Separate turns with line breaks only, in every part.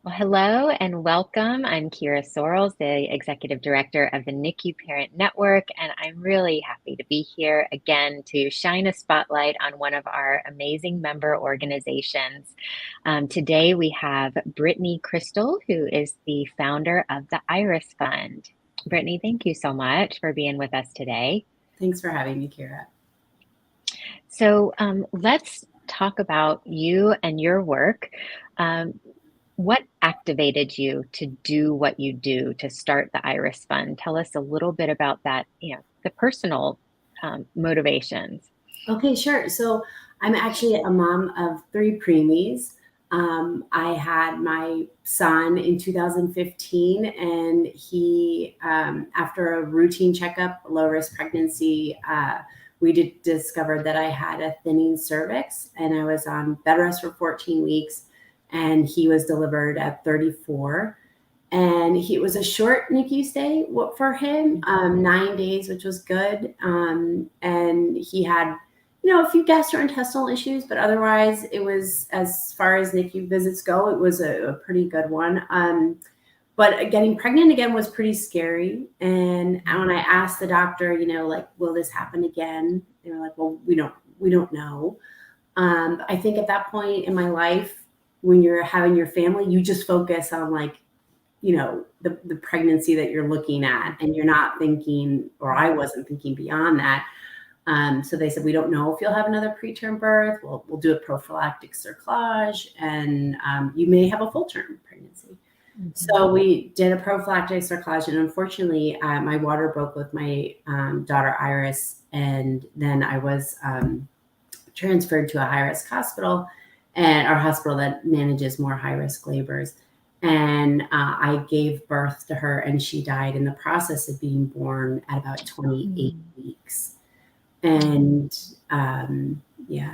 Well, hello and welcome. I'm Keira Sorrells, the Executive Director of the NICU Parent Network, and I'm really happy to be here again to shine a spotlight on one of our amazing member organizations. Today we have Brittney Crystal, who is the founder of the Iris Fund. Brittney, thank you so much for being with us today.
Thanks for having me, Keira.
So let's talk about you and your work. What activated you to do what you do to start the Iris Fund? Tell us a little bit about that, the personal motivations.
Okay, sure. So I'm actually a mom of 3 preemies. I had my son in 2015, and he, after a routine checkup, low-risk pregnancy, we discovered that I had a thinning cervix, and I was on bed rest for 14 weeks, and he was delivered at 34. And it was a short NICU stay for him, 9 days, which was good. And he had, a few gastrointestinal issues, but otherwise it was, as far as NICU visits go, it was a pretty good one. But getting pregnant again was pretty scary. And when I asked the doctor, will this happen again? They were like, well, we don't know. I think at that point in my life, when you're having your family, you just focus on the pregnancy that you're looking at, and you're not thinking, or I wasn't thinking beyond that. So they said, we don't know if you'll have another preterm birth. We'll do a prophylactic cerclage, and you may have a full-term pregnancy. Mm-hmm. So we did a prophylactic cerclage, and unfortunately, my water broke with my daughter Iris, and then I was transferred to a high-risk hospital, and our hospital that manages more high-risk labors. And I gave birth to her, and she died in the process of being born at about 28 weeks. And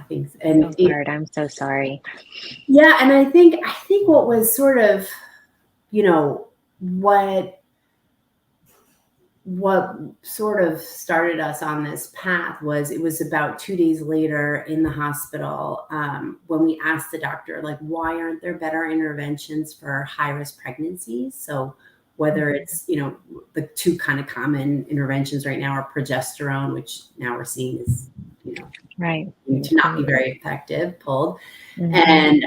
things. And
so hard. I'm so sorry.
Yeah, and I think what was sort of, what sort of started us on this path was, it was about 2 days later in the hospital, when we asked the doctor, why aren't there better interventions for high-risk pregnancies? So whether it's, the 2 kind of common interventions right now are progesterone, which now we're seeing is,
right,
to not be very effective, pulled, and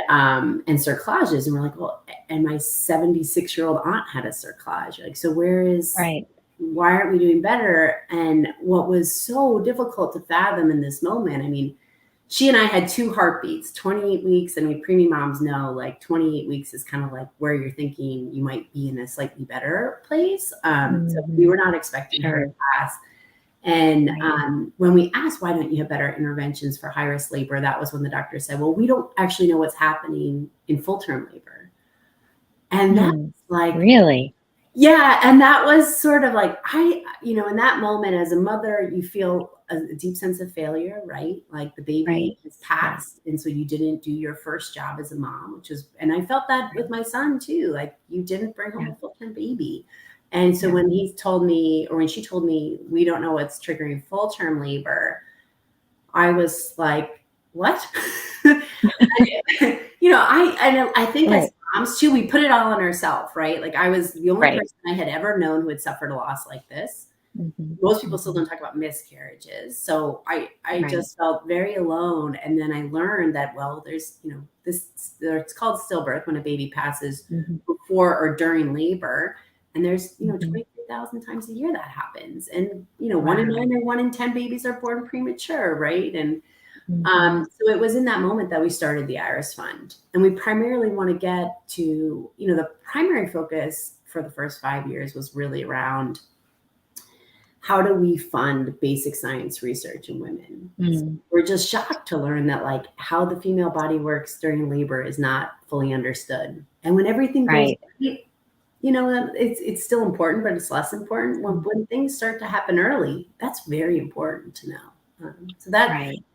cerclages. And we're like, well, and my 76-year-old aunt had a cerclage. So where is...
Right.
Why aren't we doing better? And what was so difficult to fathom in this moment, I mean, she and I had 2 heartbeats, 28 weeks. And we preemie moms know, 28 weeks is kind of like where you're thinking you might be in a slightly better place. So we were not expecting her to pass. And when we asked, why don't you have better interventions for high-risk labor? That was when the doctor said, well, we don't actually know what's happening in full-term labor. And that's
really?
Yeah. And that was sort of in that moment as a mother, you feel a deep sense of failure, right? The baby is passed. And so you didn't do your first job as a mom, and I felt that with my son too. You didn't bring home a full-term baby. And so when she told me, we don't know what's triggering full-term labor, I was like, what? I think as moms too, we put it all on ourselves, right? I was the only person I had ever known who had suffered a loss like this. Most people still don't talk about miscarriages. So I just felt very alone. And then I learned that, well, there's, it's called stillbirth when a baby passes before or during labor. And there's, 23,000 times a year that happens. And, 1 in 9 or 1 in 10 babies are born premature, right? And so it was in that moment that we started the Iris Fund. And we primarily want to get to, the primary focus for the first 5 years was really around how do we fund basic science research in women? So we're just shocked to learn that how the female body works during labor is not fully understood. And when everything goes right, it's still important, but it's less important. When things start to happen early, that's very important to know. So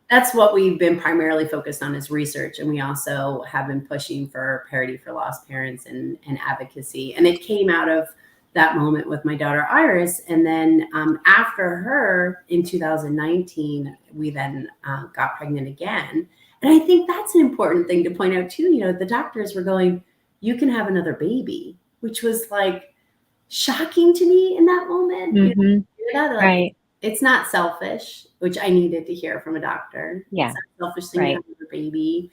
that's what we've been primarily focused on, is research. And we also have been pushing for parity for lost parents and advocacy. And it came out of that moment with my daughter Iris. And then after her in 2019, we then got pregnant again. And I think that's an important thing to point out too. The doctors were going, you can have another baby, which was like shocking to me in that moment. You
Mm-hmm.
know, like
Right.
it's not selfish, which I needed to hear from a doctor. It's
Yeah.
not a selfish thing to
Right.
have another baby.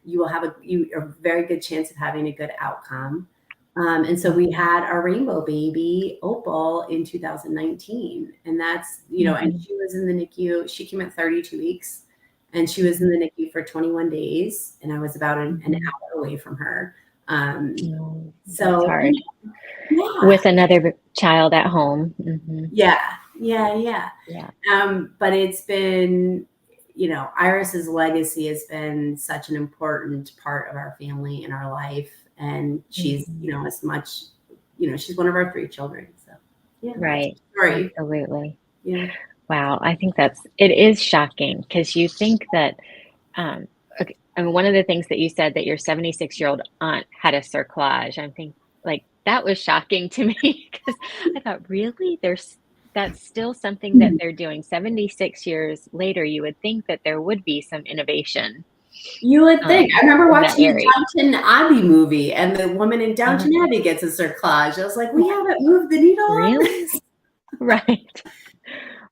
You will have a very good chance of having a good outcome. And so we
Mm-hmm.
had our rainbow baby, Opal, in 2019. And that's, and
Mm-hmm.
she was in the NICU. She came at 32 weeks and she was in
Mm-hmm.
the NICU for 21 days. And I was about an
Mm-hmm.
hour away from her. Um,
Oh, that's
so,
hard.
yeah,
With another child at home. Mm-hmm.
yeah.
Yeah.
But it's been, Iris's legacy has been such an important part of our family and our life. And she's,
Mm-hmm.
as much, she's one of our three children. So yeah, that's
Right.
her story.
Absolutely.
Yeah.
Wow. I think it is shocking because you think that, okay, I mean, one of the things that you said that your 76-year-old aunt had a cerclage, I'm thinking like that was shocking to me because I thought, really? That's still something that they're doing 76 years later. You would think that there would be some innovation
You would think. I remember
in that
watching the
area.
Downton Abbey movie, and the woman in
Uh,
Downton Abbey gets a cerclage. I was like, we haven't moved the needle on
really?
this.
Right.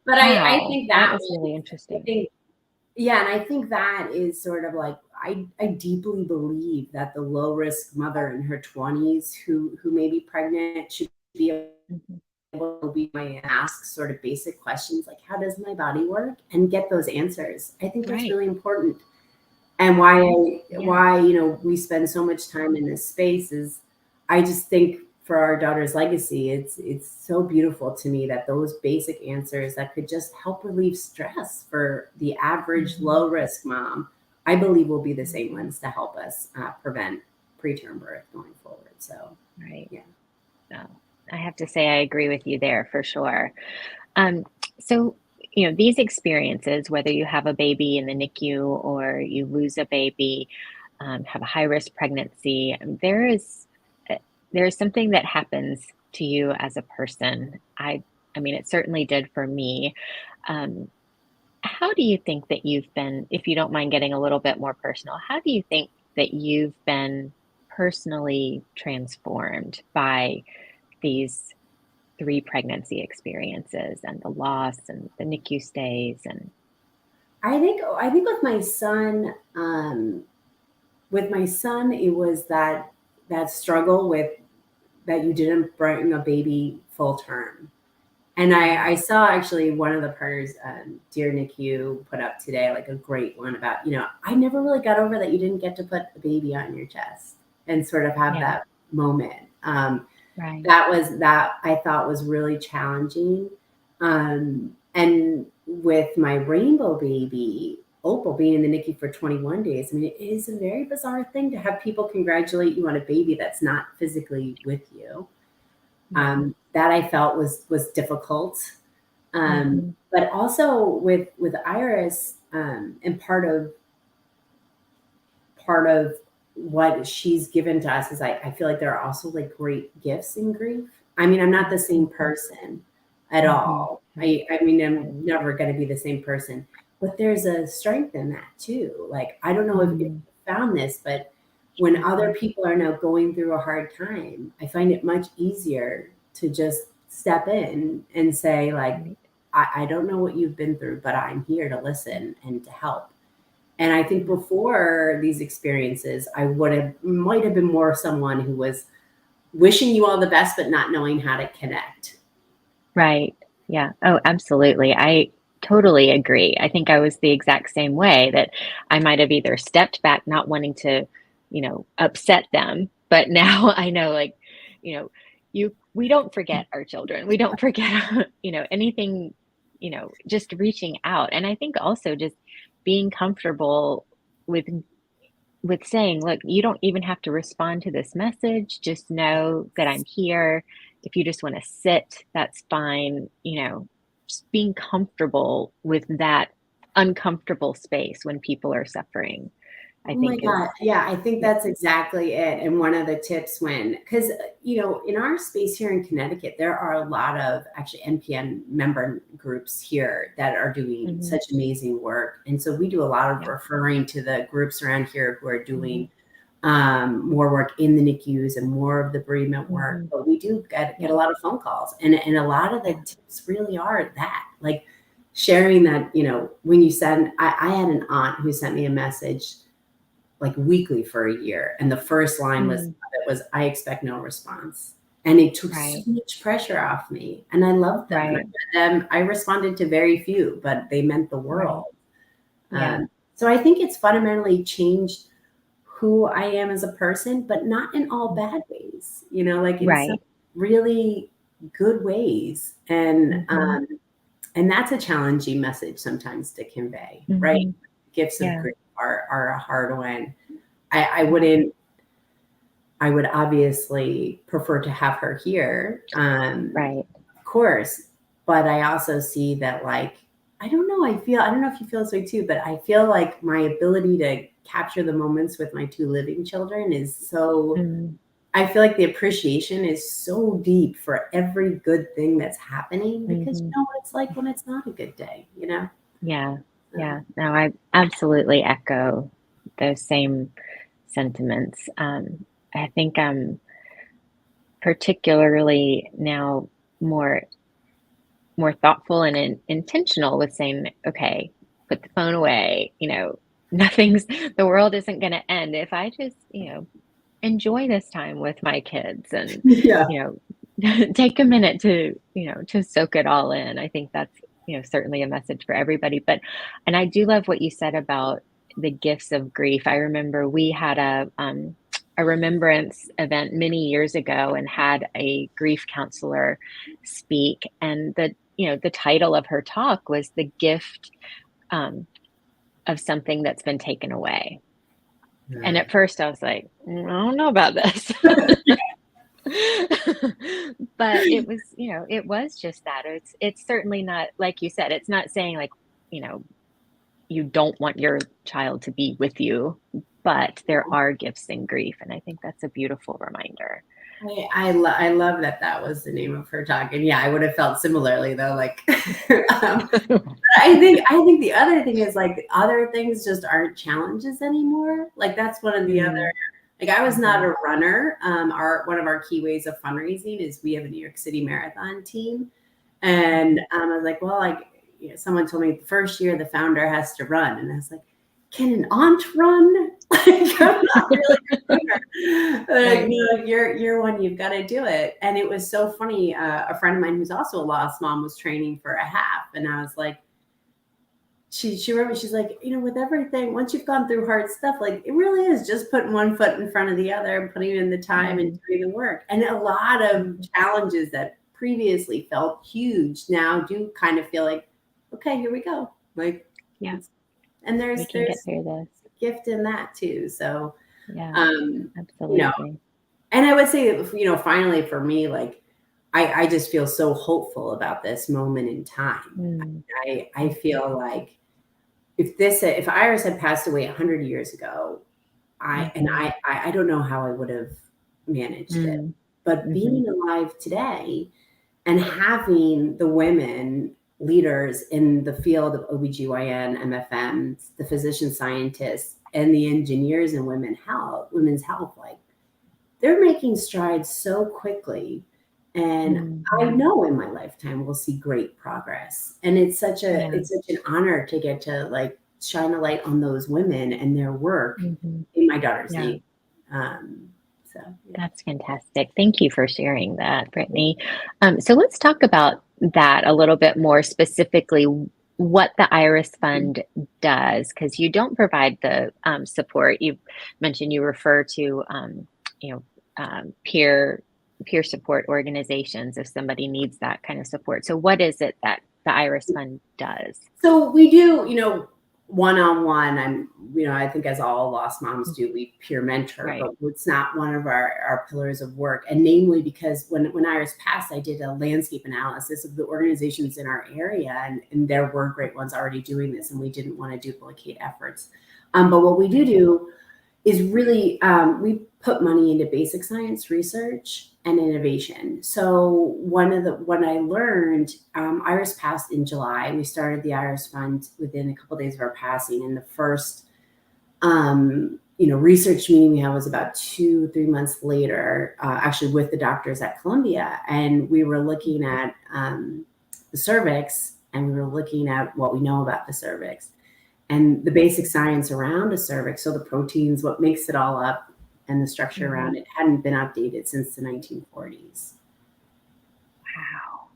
But I
Wow.
think
That
that
is really
I
interesting.
think Yeah, and I think that is sort of like I deeply believe that the low risk mother in her 20s who may be pregnant should be
Mhm.
able to be my ask sort of basic questions like how does my body work and get those answers. I think that's
Right.
really important. And why
Yeah.
why we spend so much time in this space is I just think for our daughter's legacy, it's so beautiful to me that those basic answers that could just help relieve stress for the average
Mhm.
low risk mom, I believe will be the same ones to help us prevent preterm birth going forward. So
Right.
yeah.
No, I have to say I agree with you there for sure. Um, so, these experiences, whether you have a baby in the NICU or you lose a baby, have a high risk pregnancy, uh, there is something that happens to you as a person. I mean, it certainly did for me. Um, how do you think that you've been, if you don't mind getting a little bit more personal, how do you think that you've been personally transformed by these three pregnancy experiences and the loss and the NICU stays and
I think with my son it was that struggle with that you didn't bring a baby full term. And I saw actually one of the partners, Dear NICU, put up today like a great one about, I never really got over that you didn't get to put a baby on your chest and sort of have
yeah,
that moment.
right.
That I thought was really challenging. And with my rainbow baby, Opal, being in the NICU for 21 days, I mean, it is a very bizarre thing to have people congratulate you on a baby that's not physically with you.
Mhm,
That I felt was difficult.
mhm,
But also with Iris, and part of what she's given to us is I feel like there are also like great gifts in grief. I mean, I'm not the same
mhm,
person at
mhm,
all.
mhm,
I mean,
right,
I'm never going to be the same person, but there's a strength in that too. Like, I don't know if you
mhm,
found this, but when other
mhm,
people are now going through a hard time, I find it much easier to just step in and say, like,
right,
I don't know what you've been through, but I'm here to listen and to help. And I think
mhm,
before these experiences, I might have been more someone who was wishing you all the best, but not knowing how to connect.
right. Yeah. Oh, absolutely. I totally agree. I think I was the exact same way that I might have either stepped back, not wanting to, upset them, but now I know, like, you know, we don't forget our children. We don't forget, anything, just reaching out. And I think also just being comfortable with saying, look, you don't even have to respond to this message. Just know that I'm here. If you just want to sit, that's fine. Just being comfortable with that uncomfortable space when people are suffering, I
Oh my
think is,
God. Yeah, I think
yeah.
that's exactly it. And one of the tips because, in our space here in Connecticut, there are a lot of actually NPN member groups here that are doing
Hmm.
such amazing work. And so we do a lot of
Yeah.
referring to the groups around here who are
Hmm.
doing more work in the NICUs and more of the bereavement work, but we do get a lot of phone calls, and a lot of the tips really are that, like sharing that, you know, when you send, I had an aunt who sent me a message like weekly for a year, and the first line was, "I expect no response." And it took so much pressure off me, and I loved them. And I read them. I responded to very few, but they meant the world. So I think it's fundamentally changed who I am as a person, but not in all bad ways, you know, like in some really good ways. And that's a challenging message sometimes to convey, right? Gifts of grief are a hard one. I would obviously prefer to have her here, of course, but I also see that, like, I don't know if you feel this way too, but I feel like my ability to capture the moments with my two living children is so, I feel like the appreciation is so deep for every good thing that's happening, because you know what it's like when it's not a good day, you know?
Yeah. No, I absolutely echo those same sentiments. I think I'm particularly now more thoughtful and intentional with saying, okay, put the phone away, you know, the world isn't going to end if I just, you know, enjoy this time with my kids and, you know, take a minute to, you know, to soak it all in. I think that's, you know, certainly a message for everybody. But, and I do love what you said about the gifts of grief. I remember we had a remembrance event many years ago and had a grief counselor speak. And you know, the title of her talk was The Gift of Something That's Been Taken Away. And at first I was like, I don't know about this. But it was, you know, it was just that. It's certainly not, like you said, it's not saying like, you know, you don't want your child to be with you, but there are gifts in grief. And I think that's a beautiful reminder.
I love that was the name of her talk. And yeah, I would have felt similarly though. Like, I think the other thing is, like, other things just aren't challenges anymore. Like, that's one of the other, like, I was not a runner. One of our key ways of fundraising is we have a New York City Marathon team. And I was like, well, like, you know, someone told me the first year the founder has to run. And I was like, can an aunt run? Like, I'm not really a runner. Like, no, you're one, you've got to do it. And it was so funny. A friend of mine who's also a lost mom was training for a half. And I was like, she wrote me, she's like, you know, with everything, once you've gone through hard stuff, like, it really is just putting one foot in front of the other and putting in the time and doing the work. And a lot of challenges that previously felt huge now do kind of feel like, okay, here we go. Like, and there's
get through this.
Gift in that too. So,
absolutely.
You know, and I would say, you know, finally for me, like, I just feel so hopeful about this moment in time. I feel like if Iris had passed away 100 years ago, I don't know how I would have managed it. But being alive today and having the women leaders in the field of OBGYN, MFM, the physician scientists, and the engineers in women's health, like, they're making strides so quickly. And I know in my lifetime we'll see great progress. And it's such an honor to get to, like, shine a light on those women and their work in my daughter's name. So
that's fantastic. Thank you for sharing that, Brittney. So let's talk about that a little bit more specifically, what the Iris Fund does, because you don't provide the support. You mentioned you refer to you know, peer support organizations if somebody needs that kind of support. So what is it that the Iris Fund does?
So we do, you know, one-on-one, you know, I think as all lost moms do, we peer mentor, but it's not one of our pillars of work. And namely because when Iris passed, I did a landscape analysis of the organizations in our area, and there were great ones already doing this, and we didn't want to duplicate efforts. But what we do is really, we put money into basic science research and innovation. So when I learned, Iris passed in July. We started the Iris Fund within a couple of days of her passing. And the first research meeting we had was about 2-3 months later, actually with the doctors at Columbia. And we were looking at the cervix, and we were looking at what we know about the cervix and the basic science around a cervix. So the proteins, what makes it all up, and the structure around it hadn't been updated since the 1940s.
Wow.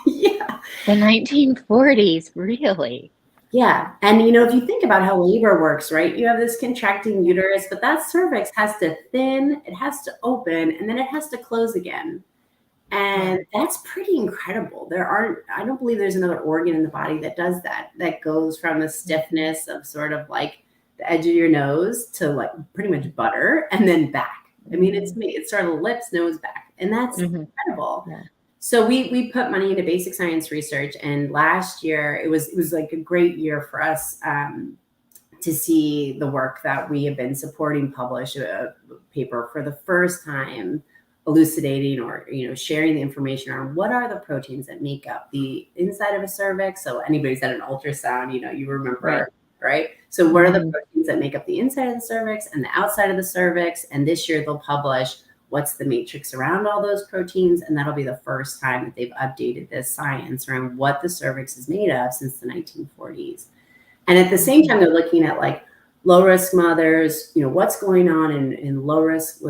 Yeah.
The 1940s, really?
Yeah. And, if you think about how labor works, right? You have this contracting uterus, but that cervix has to thin, it has to open, and then it has to close again. And that's pretty incredible. I don't believe there's another organ in the body that does that goes from the stiffness of sort of like the edge of your nose to like pretty much butter and then back. I mean, it's sort of lips, nose, back. And that's incredible. Yeah. So we put money into basic science research, and last year it was like a great year for us to see the work that we have been supporting publish a paper for the first time, elucidating or sharing the information on what are the proteins that make up the inside of a cervix. So anybody's had an ultrasound, you remember, right? So what are the proteins that make up the inside of the cervix and the outside of the cervix? And this year they'll publish what's the matrix around all those proteins, and that'll be the first time that they've updated this science around what the cervix is made of since the 1940s. And at the same time, they're looking at like low risk mothers, what's going on in low risk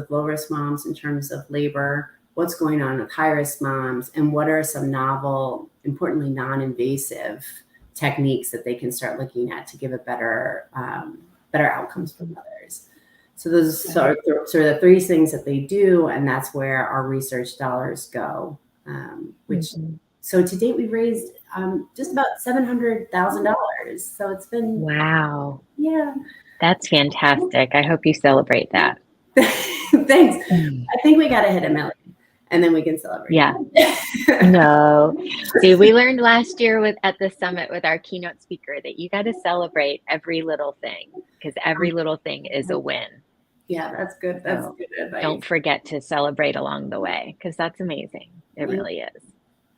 moms in terms of labor, what's going on with high risk moms, and what are some novel, importantly non-invasive techniques that they can start looking at to give a better outcomes for mothers. So those are sort of the three things that they do, and that's where our research dollars go. So to date, we've raised just about $700,000. So it's been yeah.
That's fantastic. I hope you celebrate that.
Thanks. I think we got to hit $1 million, and then we can celebrate.
Yeah. No. See, we learned last year at the summit with our keynote speaker that you got to celebrate every little thing, because every little thing is a win.
Yeah, that's good. That's good advice.
Don't forget to celebrate along the way, because that's amazing. It really is.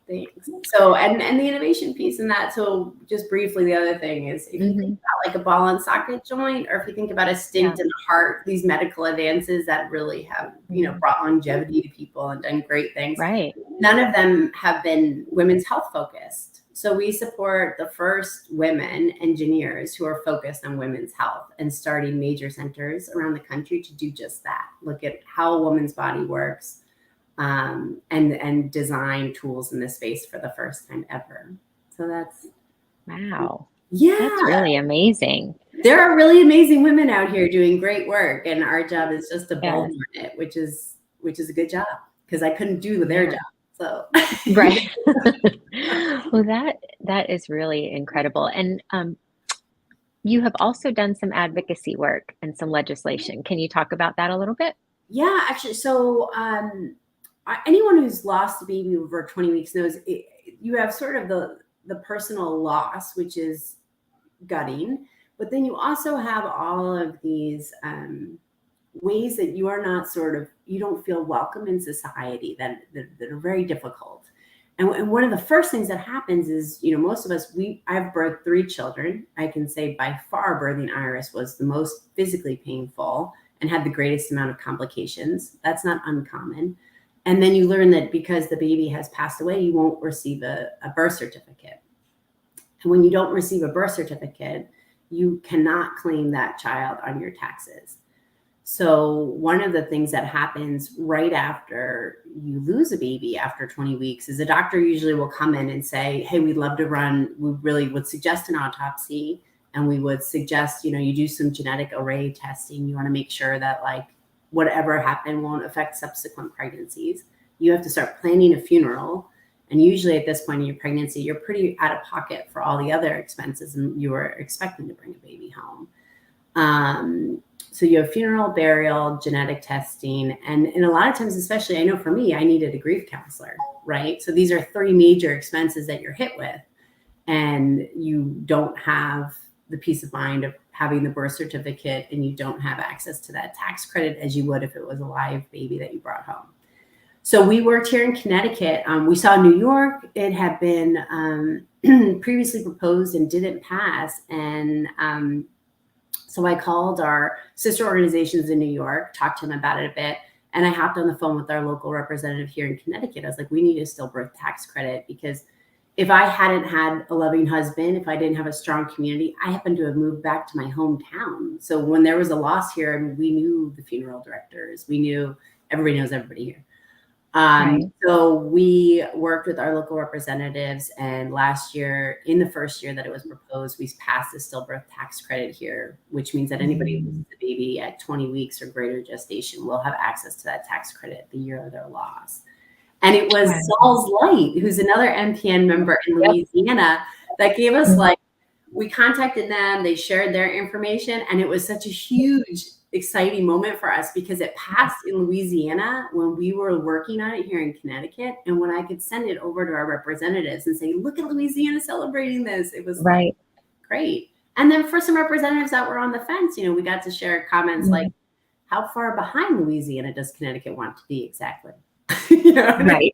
Thanks. So, and the innovation piece in that. So just briefly, the other thing is if you think about like a ball and socket joint, or if you think about a stent in the heart, these medical advances that really have, brought longevity to people and done great things.
Right.
None of them have been women's health focused. So we support the first women engineers who are focused on women's health and starting major centers around the country to do just that. Look at how a woman's body works. And design tools in this space for the first time ever. So that's
wow.
Yeah,
that's really amazing.
There are really amazing women out here doing great work, and our job is just to build on it, which is a good job, because I couldn't do their job. So
right. Well, that is really incredible. And you have also done some advocacy work and some legislation. Can you talk about that a little bit?
Yeah, actually. So anyone who's lost a baby over 20 weeks knows you have sort of the personal loss, which is gutting, but then you also have all of these ways that you are not you don't feel welcome in society that are very difficult. And one of the first things that happens is, most of us, I've birthed 3 children. I can say by far birthing Iris was the most physically painful and had the greatest amount of complications. That's not uncommon. And then you learn that because the baby has passed away, you won't receive a birth certificate. And when you don't receive a birth certificate, you cannot claim that child on your taxes. So one of the things that happens right after you lose a baby after 20 weeks is a doctor usually will come in and say, hey, we really would suggest an autopsy, and we would suggest, you do some genetic array testing. You want to make sure that whatever happened won't affect subsequent pregnancies. You have to start planning a funeral. And usually at this point in your pregnancy, you're pretty out of pocket for all the other expenses, and you were expecting to bring a baby home. So you have funeral, burial, genetic testing. And a lot of times, especially I know for me, I needed a grief counselor, right? So these are 3 major expenses that you're hit with, and you don't have the peace of mind of having the birth certificate, and you don't have access to that tax credit as you would if it was a live baby that you brought home. So we worked here in Connecticut. We saw New York. It had been previously proposed and didn't pass. And So I called our sister organizations in New York, talked to them about it a bit, and I hopped on the phone with our local representative here in Connecticut. I was like, we need a stillbirth tax credit, because if I hadn't had a loving husband, if I didn't have a strong community, I happened to have moved back to my hometown. So when there was a loss here, I mean, we knew the funeral directors, we knew everybody knows everybody here.
Right.
So we worked with our local representatives, and last year, in the first year that it was proposed, we passed the stillbirth tax credit here, which means that anybody who loses a baby at 20 weeks or greater gestation will have access to that tax credit the year of their loss. And it was
Wow.
Saul's Light, who's another NPN member in Louisiana, that gave us we contacted them, they shared their information, and it was such a huge, exciting moment for us because it passed in Louisiana when we were working on it here in Connecticut. And when I could send it over to our representatives and say, look at Louisiana celebrating this, it was like, great. And then for some representatives that were on the fence, we got to share comments like, how far behind Louisiana does Connecticut want to be exactly?
Right.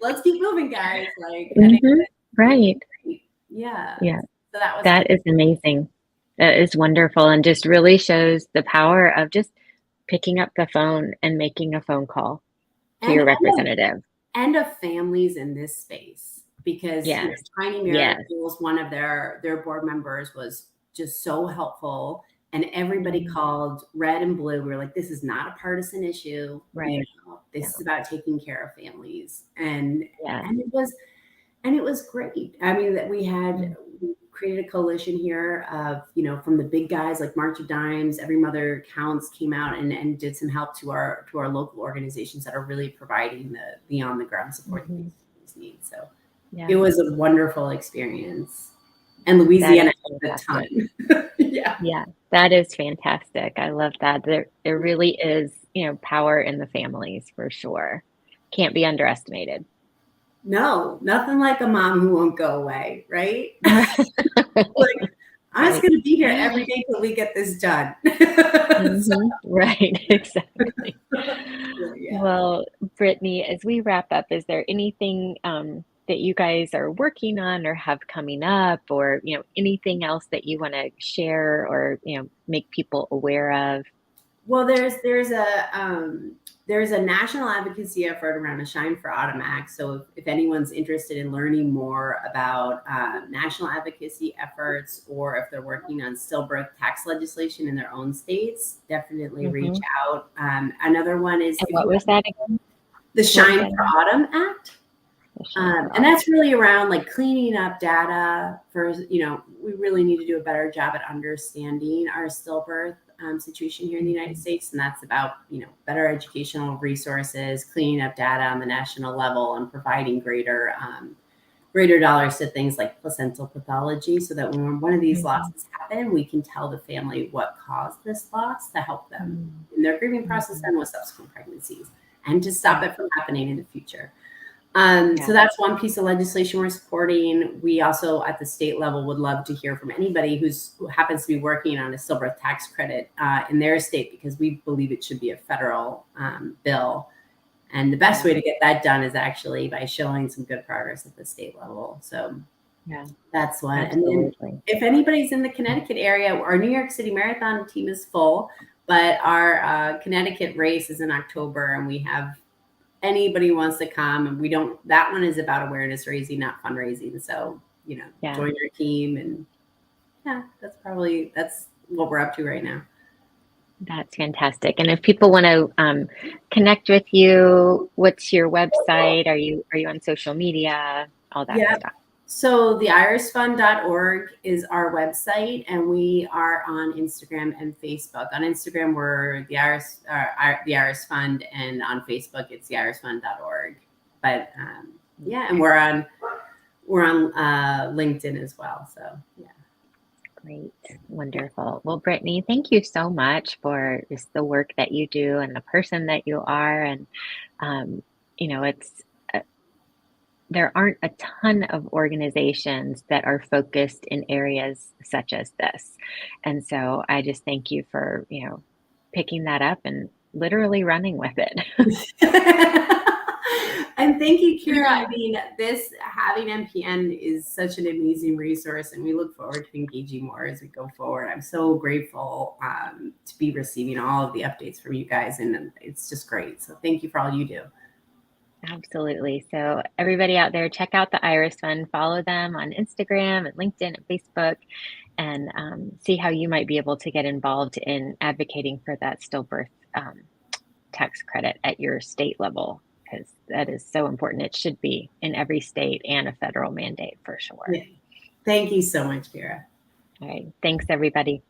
Let's keep moving, guys.
Right.
Yeah.
Yeah.
So
that is amazing. That is wonderful, and just really shows the power of just picking up the phone and making a phone call to your representative.
And of families in this space, because Tiny Miracles, one of their board members, was just so helpful, and everybody called red and blue. We were like, this is not a partisan issue.
Right.
This is about taking care of families. And it was great. I mean, that we created a coalition here of, from the big guys like March of Dimes, Every Mother Counts came out and did some help to our local organizations that are really providing the on the ground support that these needs. So it was a wonderful experience. And Louisiana has a ton.
Yeah, that is fantastic. I love that. There really is, power in the families for sure. Can't be underestimated.
No, nothing like a mom who won't go away, right? Like, I'm just going to be here every day till we get this done.
Right, exactly. Well, Brittney, as we wrap up, is there anything that you guys are working on or have coming up, or anything else that you want to share or make people aware of?
Well, there's a national advocacy effort around a Shine for Autumn Act. So if anyone's interested in learning more about national advocacy efforts, or if they're working on stillbirth tax legislation in their own states, definitely reach out. Another one is,
what was that again?
The Shine for Autumn Act. And that's really around like cleaning up data for, we really need to do a better job at understanding our stillbirth situation here in the United States. And that's about, better educational resources, cleaning up data on the national level, and providing greater dollars to things like placental pathology, so that when one of these losses happen, we can tell the family what caused this loss to help them in their grieving process and with subsequent pregnancies, and to stop it from happening in the future. So that's one piece of legislation we're supporting. We also, at the state level, would love to hear from anybody who happens to be working on a stillbirth tax credit in their state, because we believe it should be a federal bill. And the best way to get that done is actually by showing some good progress at the state level. So that's one.
Absolutely.
And then if anybody's in the Connecticut area, our New York City Marathon team is full, but our Connecticut race is in October, and we have anybody who wants to come, and that one is about awareness raising, not fundraising. So, join your team, and that's what we're up to right now.
That's fantastic. And if people want to connect with you, what's your website? Are you on social media? All that stuff.
So theirisfund.org is our website, and we are on Instagram and Facebook. On Instagram, we're the Iris Fund, and on Facebook, it's theirisfund.org. But and we're on LinkedIn as well. So
Great, wonderful. Well, Brittney, thank you so much for just the work that you do and the person that you are, and it's. There aren't a ton of organizations that are focused in areas such as this. And so I just thank you for, picking that up and literally running with it.
And thank you, Keira. I mean, this having NPN is such an amazing resource, and we look forward to engaging more as we go forward. I'm so grateful to be receiving all of the updates from you guys, and it's just great. So thank you for all you do.
Absolutely. So everybody out there, check out the Iris Fund, follow them on Instagram and LinkedIn and Facebook, and see how you might be able to get involved in advocating for that stillbirth tax credit at your state level, because that is so important. It should be in every state and a federal mandate for sure.
Yeah. Thank you so much, Keira.
All right. Thanks, everybody.